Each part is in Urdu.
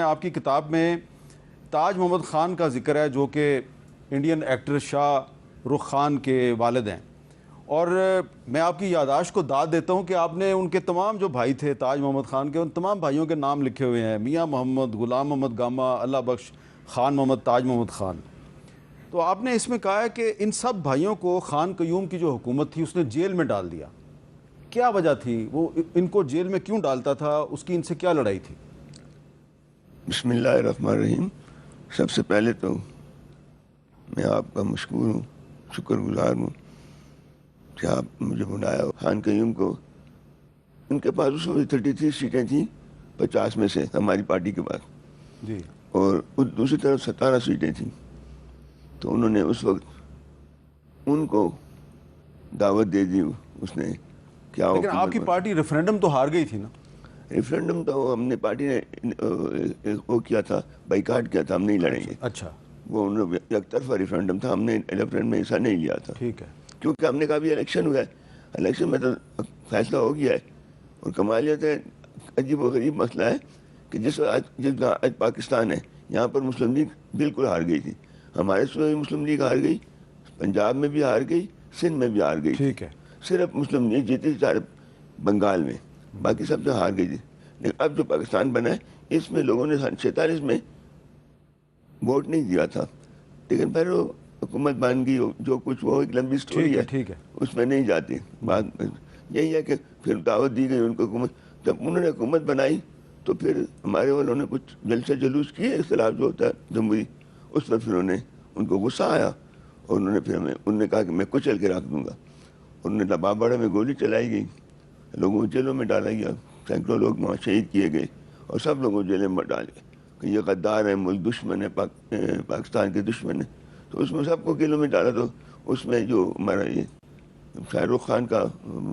آپ کی کتاب میں تاج محمد خان کا ذکر ہے جو کہ انڈین ایکٹر شاہ رخ خان کے والد ہیں، اور میں آپ کی یادداشت کو داد دیتا ہوں کہ آپ نے ان کے تمام جو بھائی تھے تاج محمد خان کے، ان تمام بھائیوں کے نام لکھے ہوئے ہیں: میاں محمد، غلام محمد گامہ، اللہ بخش، خان محمد، تاج محمد خان۔ تو آپ نے اس میں کہا ہے کہ ان سب بھائیوں کو خان قیوم کی جو حکومت تھی اس نے جیل میں ڈال دیا۔ کیا وجہ تھی؟ وہ ان کو جیل میں کیوں ڈالتا تھا؟ اس کی ان سے کیا لڑائی تھی؟ بسم اللہ الرحمن الرحیم۔ سب سے پہلے تو میں آپ کا مشکور ہوں، شکر گزار ہوں کہ آپ مجھے بلایا۔ خان قیوم کو ان کے پاس اس وقت 33 سیٹیں تھیں 50 میں سے ہماری پارٹی کے پاس، جی، اور دوسری طرف 17 سیٹیں تھیں۔ تو انہوں نے اس وقت ان کو دعوت دے دی اس نے کیا۔ لیکن آپ کی پارٹی ریفرینڈم تو ہار گئی تھی نا؟ ریفرینڈم تو ہم نے پارٹی نے وہ کیا تھا، بائیکاٹ کیا تھا، ہم نہیں لڑیں گے۔ اچھا، وہ انہوں نے ایک طرفہ ریفرینڈم تھا، ہم نے الیکشن میں حصہ نہیں لیا تھا، ٹھیک ہے، کیونکہ ہم نے کہا بھی الیکشن ہوا ہے، الیکشن میں تو فیصلہ ہو گیا ہے۔ اور کمال یہ ہے، عجیب و غریب مسئلہ ہے کہ جس پاکستان ہے، یہاں پر مسلم لیگ بالکل ہار گئی تھی۔ ہمارے صوبے میں مسلم لیگ ہار گئی، پنجاب میں بھی ہار گئی، سندھ میں بھی ہار گئی تھی۔ ٹھیک ہے، صرف مسلم لیگ جیتی سارے بنگال میں، باقی سب سے ہار گئی تھی۔ لیکن اب جو پاکستان بنا ہے، اس میں لوگوں نے 47 میں ووٹ نہیں دیا تھا، لیکن پھر وہ حکومت بن گئی، جو کچھ وہ ایک لمبی سٹوری ہے، ٹھیک ہے، اس میں نہیں جاتی بات۔ یہی ہے کہ پھر دعوت دی گئی ان کو حکومت، جب انہوں نے حکومت بنائی تو پھر ہمارے والوں نے کچھ جلسے جلوس کیے، اختلاف جو ہوتا ہے جمہوری، اس پر پھر ان کو غصہ آیا، اور انہوں نے پھر انہوں نے کہا کہ میں کچل کے رکھ دوں گا۔ انہوں نے لباباڑہ میں گولی چلائی گئی، لوگوں کو جیلوں میں ڈالا گیا، سینکڑوں لوگ وہاں شہید کیے گئے، اور سب لوگوں کو جیلوں میں ڈالے گئے کہ یہ غدار ہے، ملک دشمن ہے، پاکستان کے دشمن ہے۔ تو اس میں سب کو جیلوں میں ڈالا۔ تو اس میں جو ہمارا یہ شاہ رخ خان کا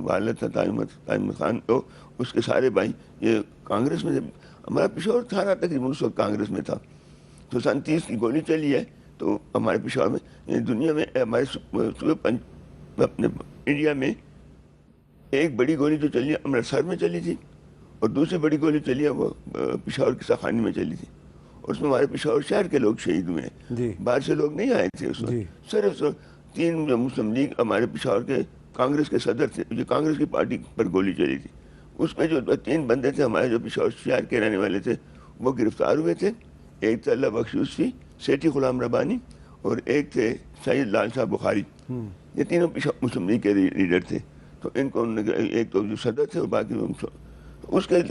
والد تھا تاج محمد خان، تو اس کے سارے بھائی یہ کانگریس میں تھے۔ ہمارا پشاور تھانہ تقریباً اس وقت کانگریس میں تھا۔ تو 37 کی گولی چلی ہے، تو ہمارے پشاور میں، دنیا میں، ہمارے اپنے انڈیا میں ایک بڑی گولی جو چلی ہے امرتسر میں چلی تھی، اور دوسری بڑی گولی چلی ہے وہ پشاور کی ساخانی میں چلی تھی، اور اس میں ہمارے پشاور شہر کے لوگ شہید ہوئے ہیں، جی، باہر سے لوگ نہیں آئے تھے اس وقت۔ صرف 3 مسلم لیگ ہمارے پشاور کے کانگریس کے صدر تھے، جو کانگریس کی پارٹی پر گولی چلی تھی، اس میں جو 3 بندے تھے ہمارے جو پشاور شہر کے رہنے والے تھے، وہ گرفتار ہوئے تھے۔ ایک تھے اللہ بخش یوسفی، سیٹھی غلام ربانی، اور ایک تھے سید لال شاہ بخاری۔ یہ تینوں مسلم لیگ کے لیڈر تھے۔ تو ان کو ایک تو جو صدر تھے اور باقی اس کے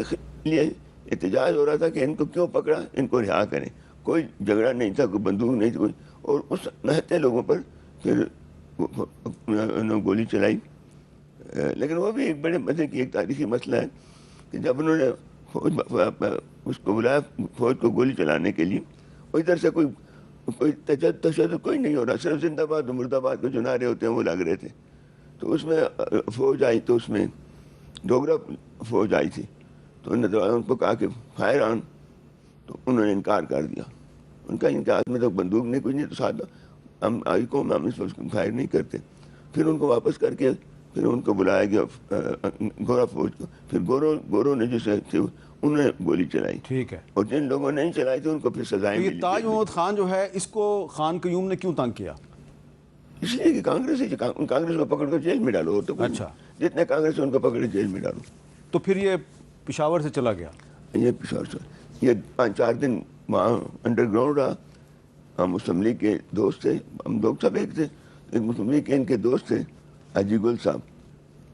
لیے احتجاج ہو رہا تھا کہ ان کو کیوں پکڑا، ان کو رہا کریں۔ کوئی جھگڑا نہیں تھا، کوئی بندوق نہیں تھی، اور اس نہتے لوگوں پر پھر انہوں نے گولی چلائی۔ لیکن وہ بھی ایک بڑے مزے کی ایک تاریخی مسئلہ ہے کہ جب انہوں نے اس کو بلایا فوج کو گولی چلانے کے لیے، وہ ادھر سے کوئی تشدد کوئی نہیں ہو رہا، صرف زندہ باد و مردہ آباد کے جو نعرے ہوتے ہیں وہ لگ رہے تھے۔ تو اس میں فوج آئی، تو اس میں ڈوگرا فوج آئی تھی، تو انہوں نے ان کو کہا کہ فائر آن، تو انہوں نے انکار کر دیا۔ ان کا ان کے ہاتھ میں تو بندوق نہیں، کچھ نہیں، تو ساتھ ہم آئی قوم، ہم اس وقت فائر نہیں کرتے۔ پھر ان کو واپس کر کے پھر ان کو بلایا گیا گورا فوج کو، پھر گوروں نے جسے تھے انہوں نے گولی چلائی، ٹھیک ہے۔ اور جن لوگوں نے نہیں چلائی تھی ان کو پھر سزائیں یہ ملی۔ تاج محمد خان جو ہے، اس کو خان قیوم نے کیوں تنگ کیا؟ اس لیے کہ کانگریس کو پکڑ کر جیل میں ڈالو، اور تو کوئی اچھا، جتنے کانگریس ان کو پکڑ جیل میں ڈالو۔ تو پھر یہ پشاور سے چلا گیا؟ یہ پشاور سے یہ 5-4 دن وہاں انڈر گراؤنڈ رہا۔ ہم مسلم لیگ کے دوست تھے، ہم لوگ سب ایک تھے، ایک مسلم لیگ کے ان کے دوست تھے حاجی گل صاحب،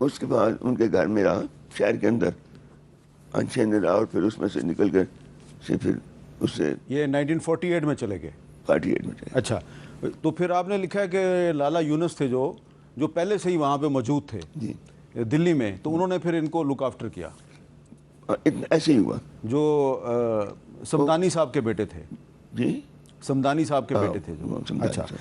اس کے بعد ان کے گھر میں رہا شہر کے اندر 5-6 دن رہا، اور پھر اس میں سے نکل کر پھر اس سے یہ 1948 میں چلے گئے؟ 48 میں چلے۔ اچھا، تو پھر آپ نے لکھا ہے کہ لالا یونس تھے جو پہلے سے ہی وہاں پہ موجود تھے جی، دلی میں، تو انہوں نے پھر ان کو لک آفٹر کیا؟ ایسے ہی ہوا جو سمدانی صاحب کے بیٹے تھے؟ جی، سمدانی صاحب کے بیٹے تھے جو؟ سمدانی اچھا، صاحب۔